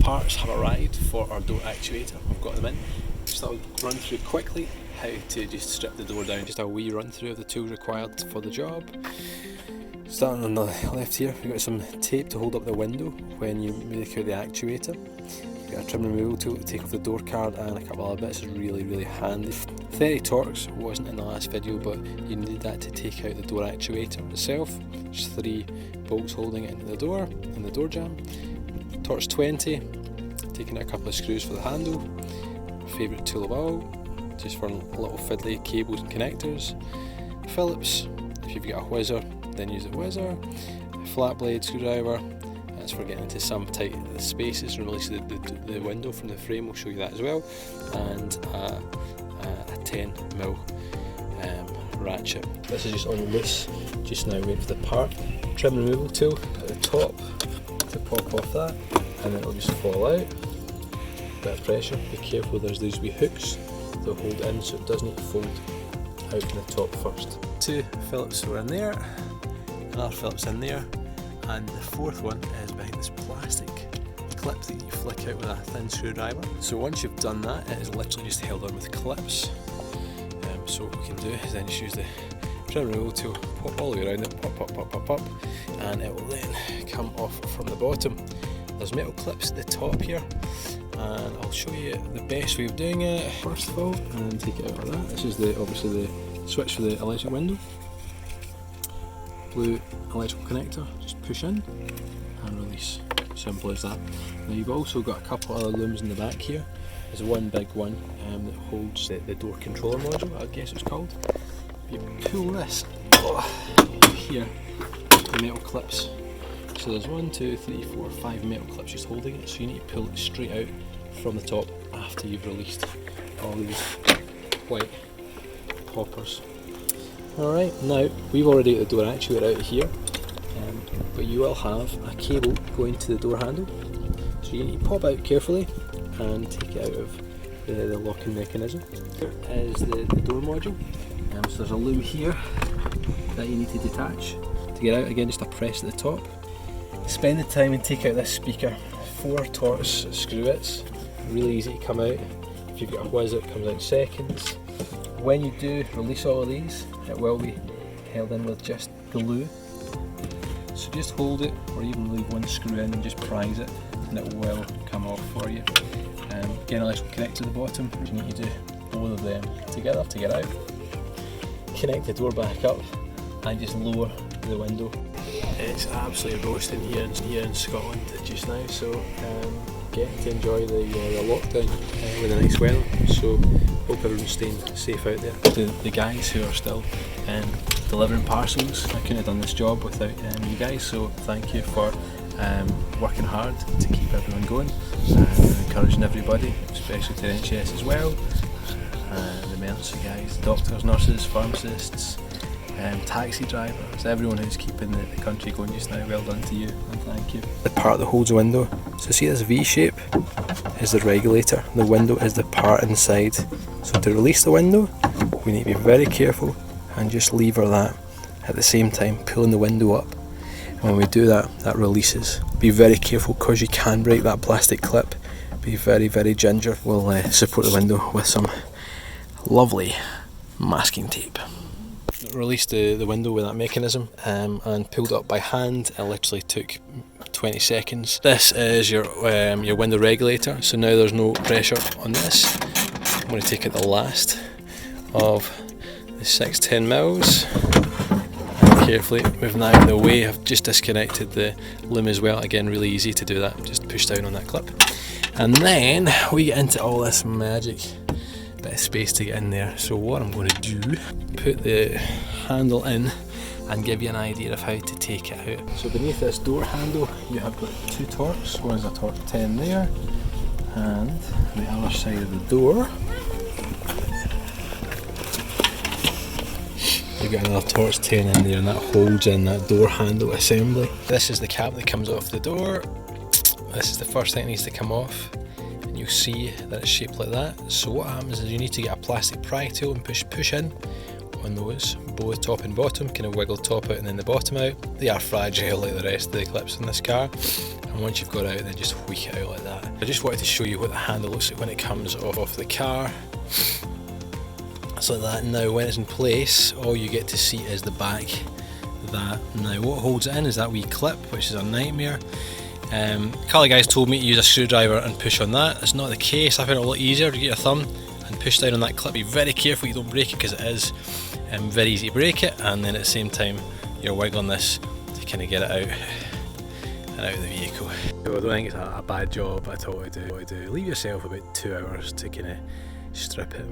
parts have arrived for our door actuator. I've got them in. Just I'll run through quickly how to just strip the door down. Just a wee run through of the tools required for the job. Starting on the left here, we've got some tape to hold up the window when you make out the actuator. You've got a trim removal tool to take off the door card and a couple of bits. Is really handy. 30 Torx wasn't in the last video, but you needed that to take out the door actuator itself. There's 3 bolts holding it into the door and the door jamb. Torx 20, taking out a couple of screws for the handle. Favourite tool of all, just for little fiddly cables and connectors. Phillips, if you've got a whizzer, then use a whizzer. A flat blade screwdriver, that's for getting into some tight spaces and releasing the window from the frame, we'll show you that as well. And a 10mm ratchet. This is just on loose, just now waiting for the part. Trim removal tool at the top to pop off that, and then it'll just fall out. Bit of pressure, be careful, there's these wee hooks that hold in so it doesn't fold out from the top first. 2 Phillips were in there, another Phillips in there, and the 4th one is behind this plastic clip that you flick out with a thin screwdriver. So once you've done that, it is literally just held on with clips. So what we can do is then just use the trim removal tool, pop all the way around it, pop, and it will then come off from the bottom. There's metal clips at the top here, and I'll show you the best way of doing it. First of all, and then take it out like that. This is obviously the switch for the electric window. Blue electrical connector, just push in and release. Simple as that. Now you've also got a couple other looms in the back here. There's one big one that holds the door controller module, I guess it's called. You pull this here, the metal clips. So there's 1, 2, 3, 4, 5 metal clips just holding it, so you need to pull it straight out from the top after you've released all these white poppers. Alright, now we've already got the door actuator out here, but you will have a cable going to the door handle, so you need to pop out carefully and take it out of the locking mechanism. Here is the door module, so there's a loom here that you need to detach. To get out, again, just a press at the top. Spend the time and take out this speaker. 4 Torx screw bits, really easy to come out. If you've got a whizzer, it comes out in seconds. When you do release all of these, it will be held in with just glue. So just hold it, or even leave one screw in and just prise it, and it will come off for you. Again, electrical connector at the bottom. You need to do both of them together to get out. Connect the door back up and just lower the window. It's absolutely roasting here in Scotland just now, so getting to enjoy the lockdown with the nice weather. So hope everyone's staying safe out there. The guys who are still delivering parcels, I couldn't have done this job without you guys, so thank you for working hard to keep everyone going, and encouraging everybody, especially to the NHS as well, the emergency guys, doctors, nurses, pharmacists, taxi drivers, everyone who's keeping the country going just now. Well done to you, and thank you. The part that holds the window, so see this V shape is the regulator, the window is the part inside. So to release the window, we need to be very careful and just lever that at the same time, pulling the window up. And when we do that, that releases. Be very careful because you can break that plastic clip. Be very ginger. We'll support the window with some lovely masking tape. Released the window with that mechanism and pulled it up by hand. It literally took 20 seconds. This is your window regulator, so now there's no pressure on this. I'm going to take out the last of the 610mm. Carefully moving that out of the way. I've just disconnected the loom as well. Again, really easy to do that. Just push down on that clip. And then we get into all this magic bit of space to get in there. So what I'm going to do, put the handle in and give you an idea of how to take it out. So beneath this door handle you have got 2 Torx. One is a Torx 10 there, and the other side of the door you've got another Torx 10 in there, and that holds in that door handle assembly. This is the cap that comes off the door. This is the first thing that needs to come off, and you'll see that it's shaped like that. So what happens is you need to get a plastic pry tool and push in on those, both top and bottom, kind of wiggle top out and then the bottom out. They are fragile like the rest of the clips in this car, and and once you've got it out, then just tweak it out like that. I just wanted to show you what the handle looks like when it comes off the car. It's like that. Now when it's in place, all you get to see is the back. That now what holds it in is that wee clip, which is a nightmare. A couple of guys told me to use a screwdriver and push on that. That's not the case. I found it a lot easier to get your thumb and push down on that clip. Be very careful you don't break it, because it is very easy to break it, and then at the same time you're wiggling this to kind of get it out and out of the vehicle. So I don't think it's a bad job at all to do. Leave yourself about 2 hours to kind of strip it,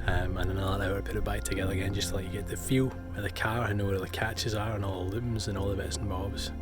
and another hour to put it back together again, just to let you get the feel of the car and know where the catches are and all the looms and all the bits and bobs.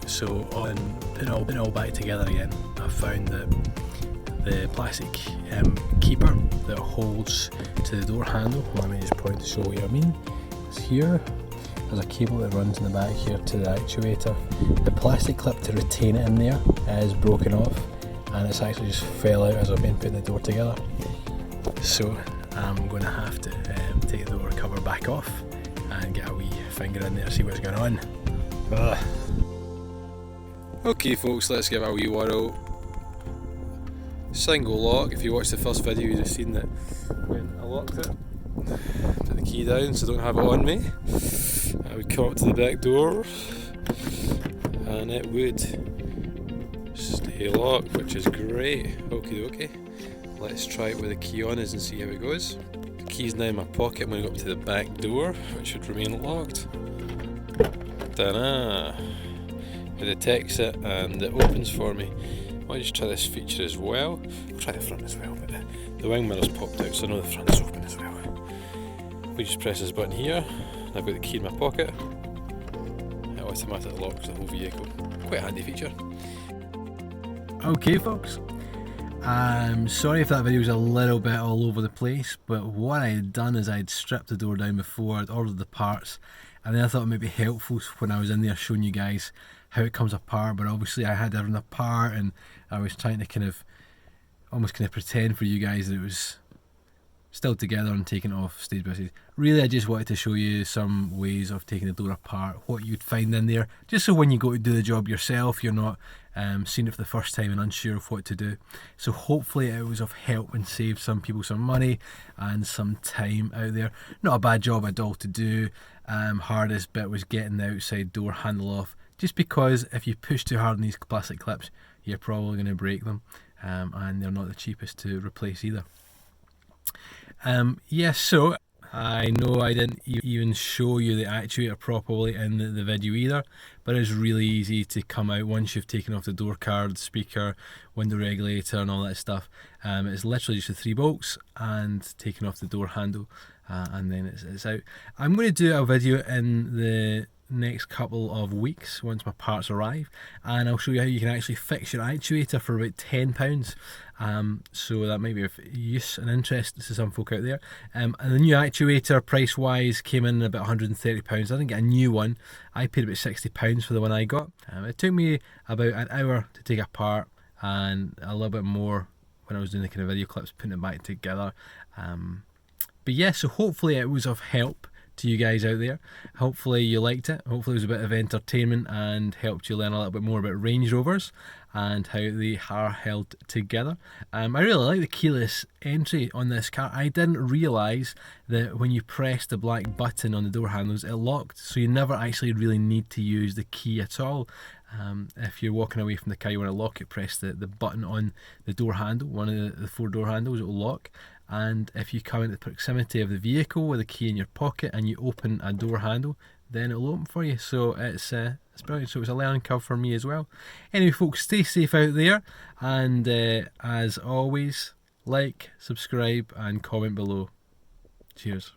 So on putting it all back together again, I found that the plastic keeper that holds to the door handle, let me just point to show what I mean, it's here. There's a cable that runs in the back here to the actuator. The plastic clip to retain it in there is broken off, and it's actually just fell out as I've been putting the door together. So I'm going to have to take the door cover back off and get a wee finger in there to see what's going on. Ugh. Okay folks, let's give it a wee whirl. Single lock. If you watched the first video you'd have seen that when I locked it, put the key down so I don't have it on me, I would come up to the back door and it would stay locked, which is great. Okay, let's try it with the key on us and see how it goes. The key's now in my pocket. I'm going to go up to the back door, which should remain locked. Ta-da! It detects it and it opens for me. I'll just try this feature as well. I'll try the front as well, but the wing mirror's popped out, so I know the front is open as well. We just press this button here, and I've got the key in my pocket. It automatically locks the whole vehicle. Quite a handy feature. Okay folks, I'm sorry if that video was a little bit all over the place, but what I had done is I'd stripped the door down before, I'd ordered the parts, and then I thought it might be helpful when I was in there showing you guys how it comes apart. But obviously I had everything apart and I was trying to almost pretend for you guys that it was still together and taking it off stage by stage. Really, I just wanted to show you some ways of taking the door apart, what you'd find in there, just so when you go to do the job yourself, you're not seeing it for the first time and unsure of what to do. So hopefully it was of help and saved some people some money and some time out there. Not a bad job at all to do. Hardest bit was getting the outside door handle off, just because if you push too hard on these plastic clips, you're probably going to break them, and they're not the cheapest to replace either. Yes, so I know I didn't even show you the actuator properly in the video either, but it's really easy to come out once you've taken off the door card, speaker, window regulator and all that stuff. It's literally just the 3 bolts and taking off the door handle, and then it's out. I'm going to do a video in the next couple of weeks once my parts arrive, and I'll show you how you can actually fix your actuator for about £10. So that might be of use and interest to some folk out there. And the new actuator, price wise, came in at about £130. I didn't get a new one. I paid about £60 for the one I got. It took me about an hour to take it apart and a little bit more when I was doing the kind of video clips putting it back together. But yeah, so hopefully it was of help to you guys out there. Hopefully you liked it. Hopefully it was a bit of entertainment and helped you learn a little bit more about Range Rovers and how they are held together. I really like the keyless entry on this car. I didn't realise that when you press the black button on the door handles it locked, so you never actually really need to use the key at all. If you're walking away from the car, you want to lock it, press the button on the door handle, one of the 4 door handles, it will lock. And if you come into the proximity of the vehicle with a key in your pocket and you open a door handle, then it'll open for you. So it's brilliant. So it's a learning curve for me as well. Anyway folks, stay safe out there, and as always, like, subscribe and comment below. Cheers.